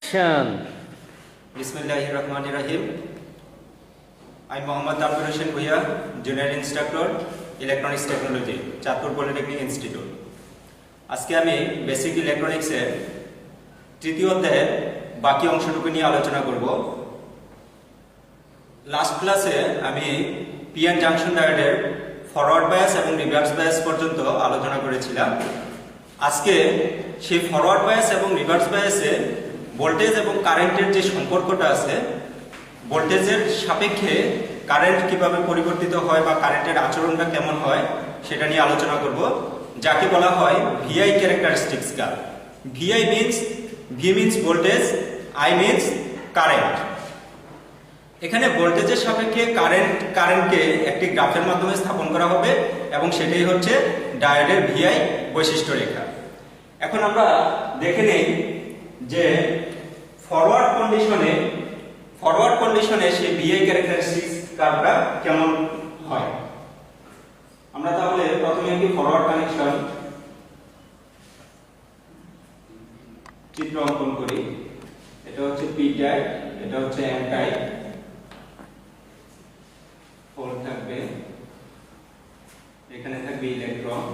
बिस्मिल्लाहिर्रहमानिर्रहीम। आई मोहम्मद आब्दुल হোসেন भुइया, junior instructor electronics technology, Chandpur polytechnic institute. আজকে আমি বেসিক ইলেকট্রনিক্সের তৃতীয় অধ্যায়ের বাকি অংশটুকু নিয়ে আলোচনা করব। লাস্ট ক্লাসে আমি পিএন জাংশন ডায়োডের ফরওয়ার্ড বায়াস এবং রিভার্স বায়াস পর্যন্ত আলোচনা করেছিলাম। আজকে সেই ফরওয়ার্ড বায়াস এবং রিভার্স বায়াসে ভোল্টেজ এবং কারেন্টের যে সম্পর্কটা আছে, ভোল্টেজের সাপেক্ষে কারেন্ট কিভাবে পরিবর্তিত হয় বা কারেন্টের আচরণটা কেমন হয় সেটা নিয়ে আলোচনা করব, যাকে বলা হয় VI characteristics curve. VI means V means voltage, I means current. এখানে ভোল্টেজের সাপেক্ষে কারেন্টকে একটি গ্রাফের মাধ্যমে স্থাপন করা হবে এবং সেটাই হচ্ছে ডায়োডের ভিআই বৈশিষ্ট্য রেখা। এখন আমরা দেখে নেই যে ফরওয়ার্ড কন্ডিশনে সেই ভিআই ক্যারেক্টারিস্টিক্স কার্ভটা কেমন হয়। আমরা তাহলে প্রথমে একটি ফরওয়ার্ড কানেকশন চিত্র অঙ্কন করি। এটা হচ্ছে পি টাইপ, এটা হচ্ছে এন টাইপ। হোল থাকবে, এখানে থাকবে electron.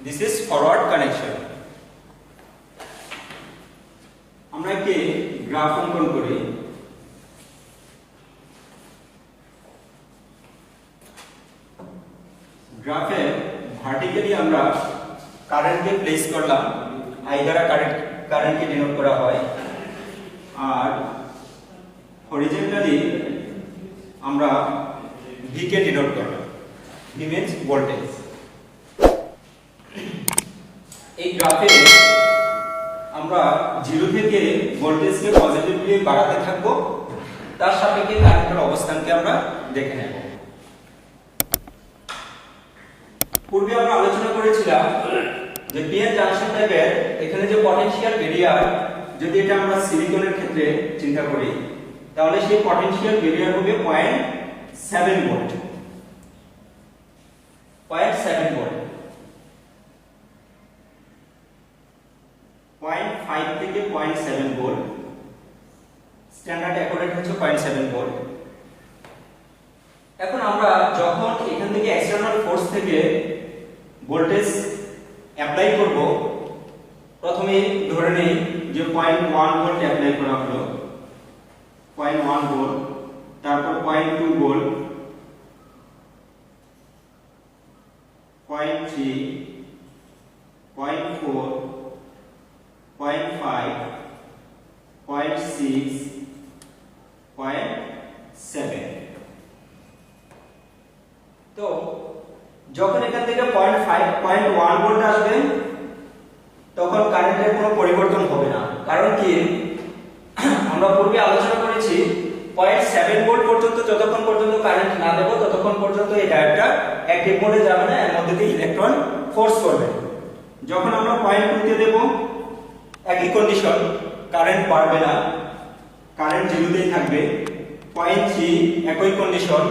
This is forward connection. আমরা একটি গ্রাফ অঙ্কন করি। গ্রাফে ভার্টিক্যালি আমরা কারেন্টকে প্লেস করলাম, আই দ্বারা কারেন্টকে ডিনোট করা হয়, আর হরিজন্টালি আমরা ভি কে ডিনোট করলাম। V means voltage. এই গ্রাফে আমরা 0 থেকে ভোল্টেজকে পজিটিভলি বাড়াতে থাকব, তার সাপেক্ষে কারেন্টের অবস্থানকে আমরা দেখে নেব। পূর্বে আমরা আলোচনা করেছিলাম যে পিএন জাংশন টাইপের এখানে যে পটেনশিয়াল ব্যারিয়ার, যদি এটা আমরা সিলিকনের ক্ষেত্রে চিন্তা করি, তাহলে সেই পটেনশিয়াল ব্যারিয়ার হবে 0.7 ভোল্ট। 0.7 ভোল্ট। 0.5 থেকে 0.7 ভোল্ট। স্ট্যান্ডার্ড অ্যাকোরেট হচ্ছে 0.7 ভোল্ট। এখন আমরা যখন এখান থেকে এক্সটার্নাল ফোর্স থেকে ভোল্টেজ অ্যাপ্লাই করব, প্রথমে ধরে নেই যে 0.1 ভোল্ট অ্যাপ্লাই করা হলো, 0.1 ভোল্ট, তারপর 0.2 ভোল্ট, 0.3, 0.4, 0.5, 0.6, 0.7। তো যখন এখান থেকে 0.1 ভোল্ট আসবে, তখন কারেন্টের কোনো পরিবর্তন হবে না। কারণ কি, আমরা পূর্বে আলোচনা করেছি 0.7 ভোল্ট পর্যন্ত যতক্ষণ পর্যন্ত কারেন্ট না দেব, ততক্ষণ পর্যন্ত এই ডায়োডটা অ্যাক্টিভ মোডে যাবে না, এর মধ্যে দিয়ে ইলেকট্রন ফোর্স করবে। যখন আমরা 0.2 তে দেব, একই কন্ডিশন, কারেন্ট বাড়বে না, কারেন্ট 0 তেই থাকবে। 0.3 একই কন্ডিশন,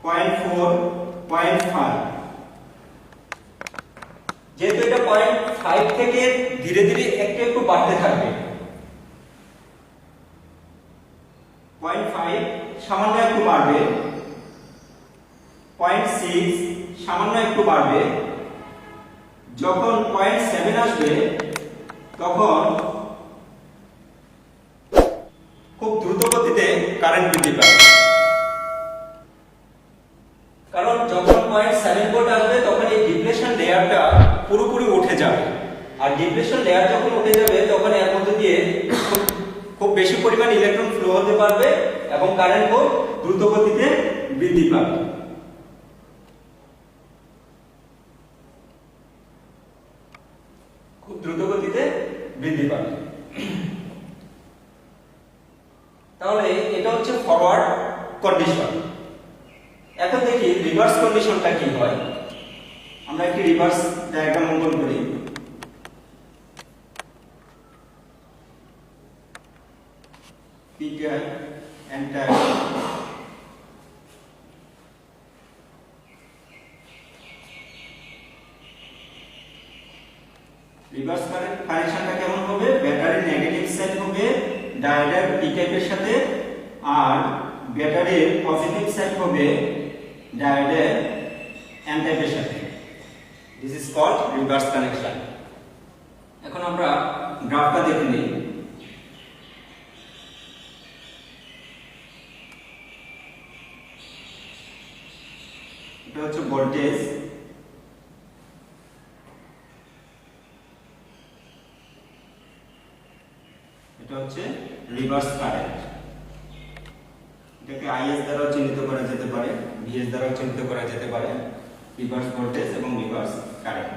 0.4, 0.5। যেহেতু এটা 0.5 থেকে ধীরে ধীরে একটু বাড়তে থাকবে, 0.5 সামান্য একটু বাড়বে, 0.6 সামান্য একটু বাড়বে। যখন 0.7 আসবে, তখন খুব দ্রুত গতিতে কারেন্ট বৃদ্ধি পাবে। কারণ যখন 0.7 ভোল্ট আসবে, তখন এই ডিপ্লেশন লেয়ারটা পুরোপুরি উঠে যাবে, আর ডিপ্লেশন লেয়ার যখন উঠে যাবে, তখন এর মধ্যে দিয়ে খুব বেশি পরিমাণ ইলেকট্রন ফ্লো হতে পারবে এবং কারেন্ট খুব দ্রুত গতিতে বৃদ্ধি পাবে। খুব দ্রুত গতিতে বৃদ্ধি পাবে। তাহলে এটা হচ্ছে ফরওয়ার্ড কন্ডিশন। এখন দেখি রিভার্স কন্ডিশনটা কি হয়। আমরা একটি রিভার্স ডায়াগ্রাম অঙ্কন করি। P type, N type. Reverse কানেকশনটা কেমন হবে? ব্যাটারির নেগেটিভ সাইড হবে ডায়োডের পি টাইপের সাথে, আর ব্যাটারির পজিটিভ সাইড হবে ডায়োডের এন টাইপের সাথে। This is called reverse connection. এখন আমরা গ্রাফটা দেখে নিই। এটা হচ্ছে ভোল্টেজ, এটা হচ্ছে রিভার্স কারেন্ট। এটাকে আইএস দ্বারা চিহ্নিত করা যেতে পারে, ভিএস দ্বারা চিহ্নিত করা যেতে পারে, রিভার্স ভোল্টেজ এবং রিভার্স কারেন্ট।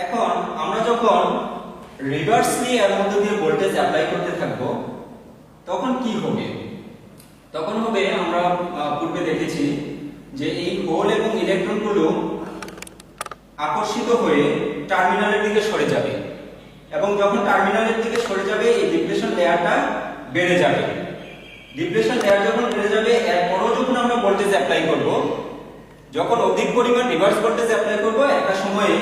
এখন আমরা যখন রিভার্সলি এর মধ্যে দিয়ে ভোল্টেজ অ্যাপ্লাই করতে থাকব তখন কি হবে? তখন হবে, আমরা পূর্বে দেখেছি যে এই হোল এবং ইলেকট্রনগুলো আকর্ষিত হয়ে টার্মিনালের দিকে সরে যাবে, এবং যখন টার্মিনালের দিকে সরে যাবে এই ডিপ্লেশন লেয়ারটা বেড়ে যাবে। ডিপ্লেশন লেয়ার যখন বেড়ে যাবে, এরপরও যখন আমরা ভোল্টেজ অ্যাপ্লাই করব, যখন অধিক পরিমাণ রিভার্স ভোল্টেজ অ্যাপ্লাই করব, একটা সময়ে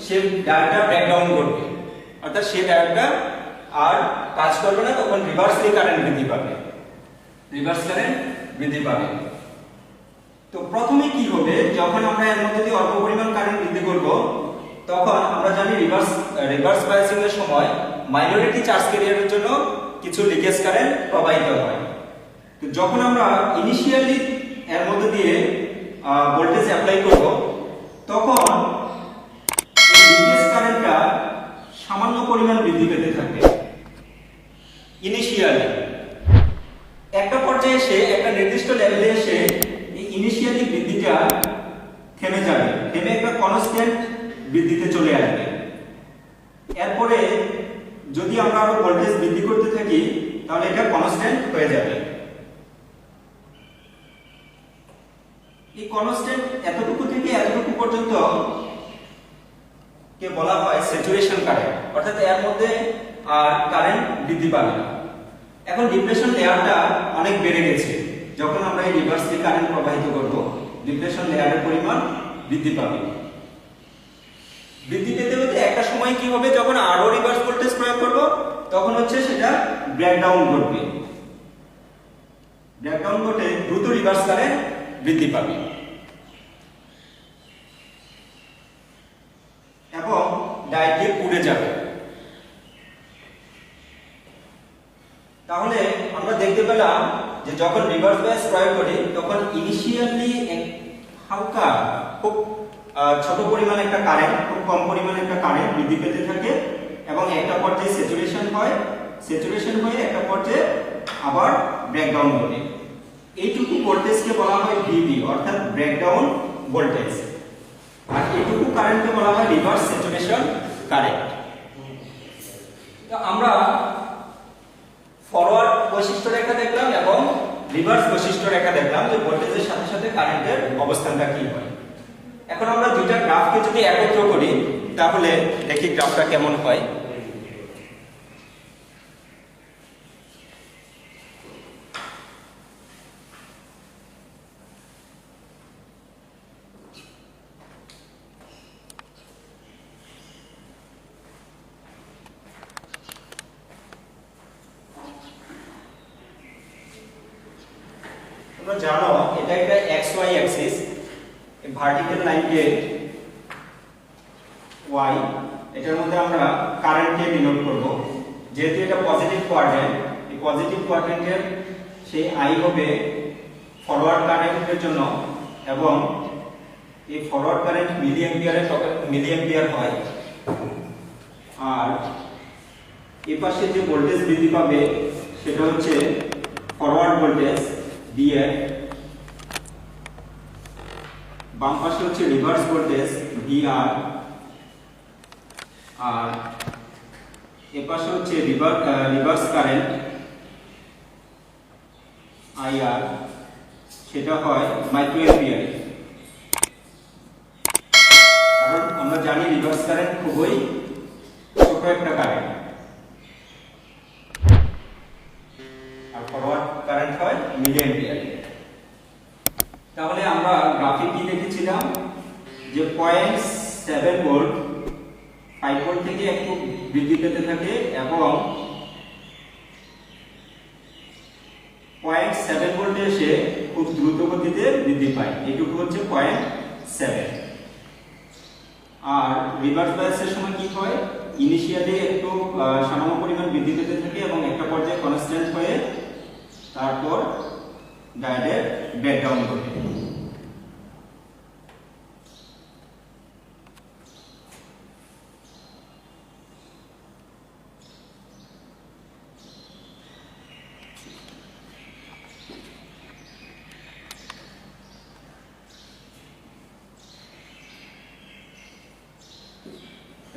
সেই ডায়োডটা ব্রেকডাউন করবে, অর্থাৎ সেই ডায়োডটা আর কাজ করবে না, তখন রিভার্সলি কারেন্ট বৃদ্ধি পাবে, রিভার্স কারেন্ট বৃদ্ধি পাবে। তো প্রথমে কি হবে, যখন আমরা এর মধ্যে দিয়ে অল্প পরিমাণ কারেন্ট বৃদ্ধি করব, তখন আমরা জানি রিভার্স বায়াসিং এর সময় মাইনরিটি চার্জ ক্যারিয়ারের জন্য কিছু লিকেজ কারেন্ট প্রবাহিত হয়। তো যখন আমরা ইনিশিয়ালি এর মধ্যে দিয়ে ভোল্টেজ অ্যাপ্লাই করব, তখন এই লিকেজ কারেন্টটা সামান্য পরিমাণ বৃদ্ধি পেতে থাকবে ইনিশিয়ালি। একটা পর্যায়ে এসে, একটা নির্দিষ্ট লেভেলে এসে এই ইনিশিয়ালি বৃদ্ধিটা থেমে যাবে, থেমে একটা কনস্ট্যান্ট বৃদ্ধিতে চলে আসবে। এরপরে যদি আমরা আরো ভোল্টেজ বৃদ্ধি করতে থাকি, তাহলে এটা কনস্ট্যান্ট হয়ে যাবে। এই কনস্ট্যান্ট এতটুকু থেকে এতটুকু পর্যন্ত কে বলা হয় স্যাচুরেশন কারেন্ট, অর্থাৎ এর মধ্যে আর কারেন্ট বৃদ্ধি পাবে না। এখন ডিপ্লেশন লেয়ারটা অনেক বেড়ে গেছে, যখন আমরা এই রিভার্সলি কারেন্ট প্রবাহিত করব, ডিপ্লেশন লেয়ারের পরিমাণ বৃদ্ধি পাবে। বৃদ্ধি পেতে পেতে একটা সময় কি হবে, যখন আরো রিভার্স ভোল্টেজ প্রয়োগ করব, তখন হচ্ছে সেটা ব্রেকডাউন ঘটবে। ব্রেকডাউন ঘটে দ্রুত রিভার্স কারেন্ট বৃদ্ধি পাবে এবং ডায়োড পুড়ে যাবে। তাহলে আমরা দেখতে পেলাম যে যখন রিভার্স বায়াস প্রয়োগ করি, তখন ইনিশিয়ালি হালকা, খুব ছোট পরিমাণে একটা কারেন্ট, খুব কম পরিমাণে একটা কারেন্ট বৃদ্ধি পেতে থাকে, এবং একটা পর্যায়ে স্যাচুরেশন হয়, স্যাচুরেশন হয়ে একটা পর্যায়ে আবার ব্রেকডাউন ঘটে। এইটুকু ভোল্টেজকে বলা হয় ভিবি, অর্থাৎ ব্রেকডাউন ভোল্টেজ, আর এইটুকু কারেন্টকে বলা হয় রিভার্স স্যাচুরেশন কারেন্ট। তো আমরা ফরওয়ার্ড বৈশিষ্ট্য রেখা দেখলাম এবং রিভার্স বৈশিষ্ট্য রেখা দেখলাম, যে ভোল্টেজের সাথে সাথে কারেন্টের অবস্থানটা কি হয়। এখন আমরা দুইটা গ্রাফকে যদি একত্র করি, তাহলে দেখি গ্রাফটা কেমন হয়। তোমরা জানো এটা একটা xy অ্যাক্সিস, এই ভার্টিক্যাল লাইনকে y, এটার মধ্যে আমরা কারেন্টকে ডিনোট করব। যেহেতু এটা পজিটিভ কোয়াড্রেন্ট, এই পজিটিভ কোয়াড্রেন্টের সেই i হবে ফরওয়ার্ড কারেন্টের জন্য, এবং এই ফরওয়ার্ড কারেন্ট মিলিঅ্যাম্পিয়ার হয়। আর এই পাশে যে ভোল্টেজ বৃদ্ধি পাবে সেটা হচ্ছে ফরওয়ার্ড ভোল্টেজ VF, বাম পাশে হচ্ছে রিভার্স ভোল্টেজ VR, আর এ পাশে হচ্ছে রিভার্স কারেন্ট IR, সেটা হয় মাইক্রোঅ্যাম্পিয়ার। কারণ আমরা জানি রিভার্স কারেন্ট খুবই ছোট একটা কারেন্ট, আর ফরওয়ার্ড কারেন্ট হয় মিলিঅ্যাম্পিয়ার। তাহলে আমরা গ্রাফে কি দেখেছিলাম, যে 0.7 ভোল্ট 5 ভোল্ট থেকে একটু বৃদ্ধি পেতে থাকে এবং 0.7 ভোল্টে এসে খুব দ্রুত গতিতে বৃদ্ধি পায়, এইটুকু হচ্ছে 0.7। আর রিভার্স বায়াসের সময় কি হয়, ইনিশিয়ালি একটু সামান্য পরিমাণ বৃদ্ধি পেতে থাকে এবং একটা পর্যায়ে কনস্ট্যান্ট হয়ে তারপর ডায়োডের ব্রেকডাউন ঘটে।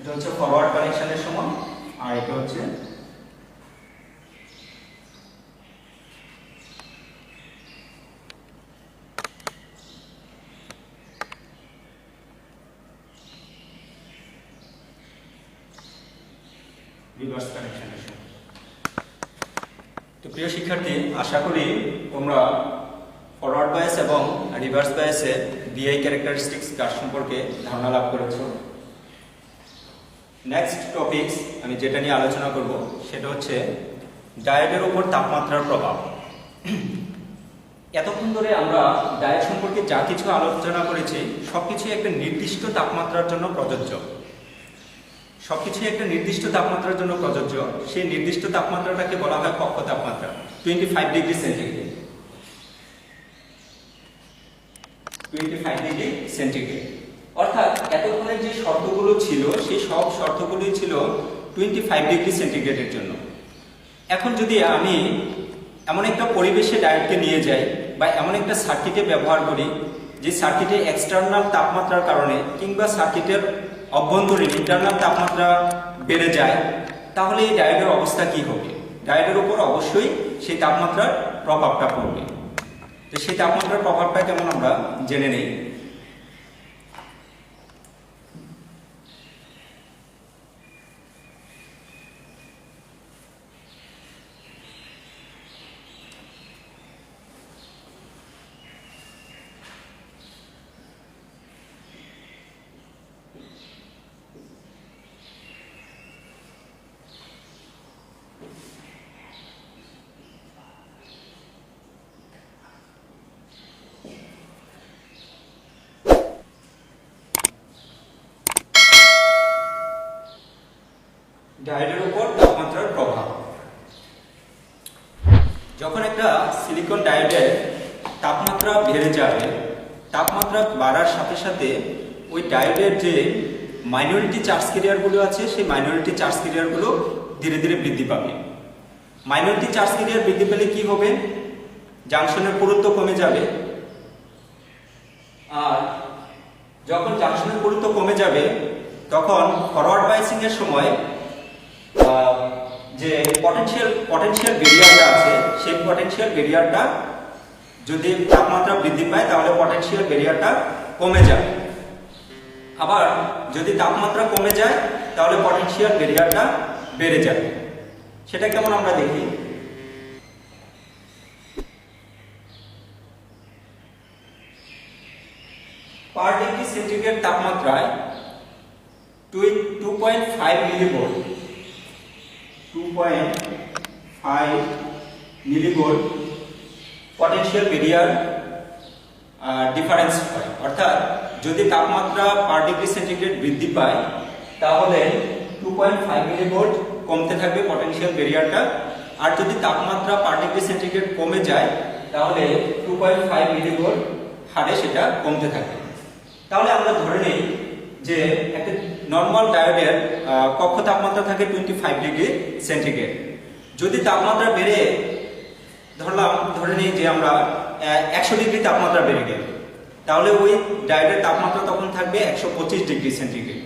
এটা হচ্ছে ফরওয়ার্ড কানেকশনের সময়, আর এটা হচ্ছে রিভার্স কানেকশনের সময়। তো প্রিয় শিক্ষার্থী, আশা করি তোমরা ফরওয়ার্ড বায়াস এবং রিভার্স বায়াসের বিআই ক্যারেক্টারিস্টিক্স কাজ সম্পর্কে ধারণা লাভ করেছো। নেক্সট টপিকস আমি যেটা নিয়ে আলোচনা করব সেটা হচ্ছে ডায়োডের উপর তাপমাত্রার প্রভাব। এতক্ষণ ধরে আমরা ডায়োড সম্পর্কে যা কিছু আলোচনা করেছি সবকিছুই একটা নির্দিষ্ট তাপমাত্রার জন্য প্রযোজ্য। সবকিছুই একটা নির্দিষ্ট তাপমাত্রার জন্য প্রযোজ্য। সেই নির্দিষ্ট তাপমাত্রাটাকে বলা হয় কক্ষ তাপমাত্রা, 25 ডিগ্রি সেন্টিগ্রেড। 25 ডিগ্রি সেন্টিগ্রেড অর্থাৎ এতক্ষণের যে শর্তগুলো ছিল সেই সব শর্তগুলোই ছিল 25 ডিগ্রি সেন্টিগ্রেডের জন্য। এখন যদি আমি এমন একটা পরিবেশে ডায়োডকে নিয়ে যাই বা এমন একটা সার্কিটে ব্যবহার করি যে সার্কিটে এক্সটার্নাল তাপমাত্রার কারণে কিংবা সার্কিটের অভ্যন্তরীণ ইন্টারনাল তাপমাত্রা বেড়ে যায়, তাহলে এই ডায়োডের অবস্থা কি হবে? ডায়োডের উপর অবশ্যই সেই তাপমাত্রার প্রভাবটা পড়বে। তো সেই তাপমাত্রার প্রভাবটা কেমন আমরা জেনে নেই। ডায়োডের উপর তাপমাত্রার প্রভাব। যখন একটা সিলিকন ডায়োডের তাপমাত্রা বেড়ে যাবে, তাপমাত্রা বাড়ার সাথে সাথে ওই ডায়োডের যে মাইনরিটি চার্জ ক্যারিয়ারগুলো আছে সেই মাইনরিটি চার্জ ক্যারিয়ারগুলো ধীরে ধীরে বৃদ্ধি পাবে। মাইনরিটি চার্জ ক্যারিয়ার বৃদ্ধি পেলে কি হবে? জাংশনের পুরুত্ব কমে যাবে। আর যখন জাংশনের পুরুত্ব কমে যাবে তখন ফরওয়ার্ড বায়াসিং এর সময় যে পটেনশিয়াল ব্যারিয়ারটা আছে সেই পটেনশিয়াল ব্যারিয়ারটা যদি তাপমাত্রা বৃদ্ধি পায় তাহলে পটেনশিয়াল ব্যারিয়ারটা কমে যাবে। আবার যদি তাপমাত্রা কমে যায় তাহলে পটেনশিয়াল ব্যারিয়ারটা বেড়ে যাবে। সেটা কেমন আমরা দেখি। পার ডিগ্রি সেন্টিগ্রেড তাপমাত্রায় 2.5 millivolt 2.5 millivolt potential barrier difference হয়। অর্থাৎ যদি তাপমাত্রা পার ডিগ্রি সেন্টিগ্রেড বৃদ্ধি পায় তাহলে 2.5 মিলিভোল্ট কমতে থাকবে পটেনশিয়াল ব্যারিয়ারটা। আর যদি তাপমাত্রা পার ডিগ্রি সেন্টিগ্রেড কমে যায় তাহলে 2.5 মিলিভোল্ট হারে সেটা কমতে থাকবে। তাহলে আমরা ধরে নেই যে একটা নরমাল ডায়োডের কক্ষ তাপমাত্রা থাকে 25 ডিগ্রি সেন্টিগ্রেড। যদি তাপমাত্রা বেড়ে ধরে নিই যে আমরা 100 ডিগ্রি তাপমাত্রা বেড়ে গেল, তাহলে ওই ডায়োডের তাপমাত্রা তখন থাকবে 125 ডিগ্রি সেন্টিগ্রেড।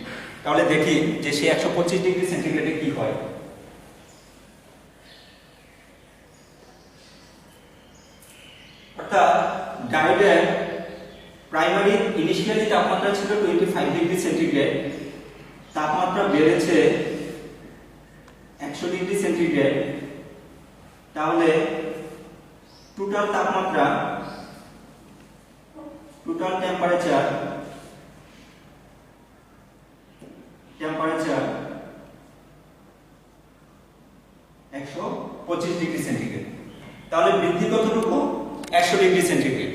তাহলে দেখি যে সেই 125 ডিগ্রি সেন্টিগ্রেডে কি হয়। অর্থাৎ ডায়োডের প্রাইমারি ইনিশিয়ালি তাপমাত্রা ছিল 25 ডিগ্রি সেন্টিগ্রেড, তাপমাত্রা বেড়েছে 100 ডিগ্রি সেন্টিগ্রেড। তাহলে টোটাল তাপমাত্রা, টোটাল টেম্পারেচার তাহলে বৃদ্ধি কতটুকু? 100 ডিগ্রি সেন্টিগ্রেড।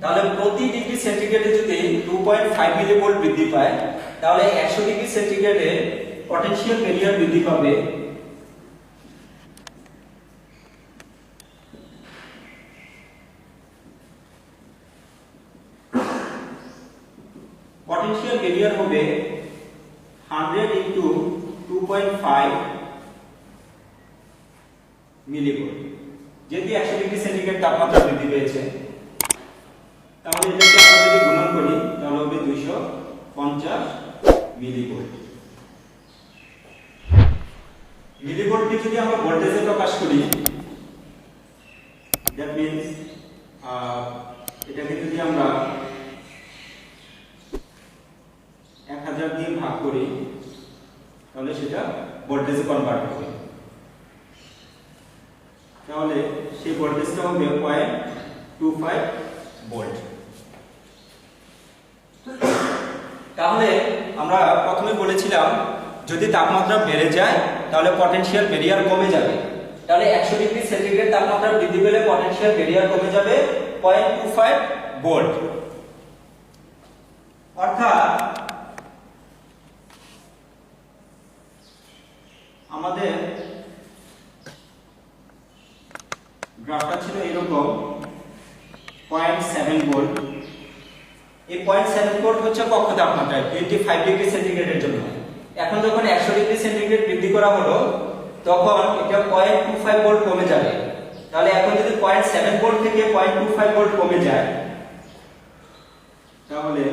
তাহলে প্রতি ডিগ্রি সেন্টিগ্রেডে যদি 2.5 মিলিভোল্ট বৃদ্ধি পায়, তাহলে 100 ডিগ্রি সেন্টিগ্রেডে পটেনশিয়াল ব্যারিয়ার বৃদ্ধি পাবে পটেনশিয়াল ব্যারিয়ার হবে 100 ইনটু 2.5 মিলিভোল্ট। যেহেতু 100 ডিগ্রি সেন্টিগ্রেড তাপমাত্রা বৃদ্ধি পেয়েছে, তাহলে এটাকে আমরা যদি গুণন করি তাহলে হবে 250 মিলিভোল্ট। মিলিভোল্টকে যদি আমরা ভোল্টেজে প্রকাশ করি, দ্যাট মিন্স এটাকে যদি আমরা 1000 দিয়ে ভাগ করি তাহলে সেটা ভোল্টেজে কনভার্ট হবে। তাহলে সেই ভোল্টেজটা হবে 0.25 ভোল্ট। তাহলে আমরা প্রথমে বলেছিলাম যদি তাপমাত্রা বেড়ে যায় তাহলে পটেনশিয়াল ব্যারিয়ার কমে যাবে। তাহলে 100 ডিগ্রি সেন্টিগ্রেড তাপমাত্রা বৃদ্ধি পেলে পটেনশিয়াল ব্যারিয়ার কমে যাবে 0.25 ভোল্ট। অর্থাৎ আমাদের গ্রাফটা ছিল এরকম 0.7 ভোল্ট। এই 0.7 ভোল্ট হচ্ছে কক্ষ তাপমাত্রা 25 ডিগ্রি সেন্টিগ্রেডের জন্য। এখন যখন 100 ডিগ্রি সেন্টিগ্রেড বৃদ্ধি করা হলো তখন এটা 0.25 ভোল্ট কমে যাবে। তাহলে এখন যদি 0.7 ভোল্ট থেকে 0.25 ভোল্ট কমে যায় তাহলে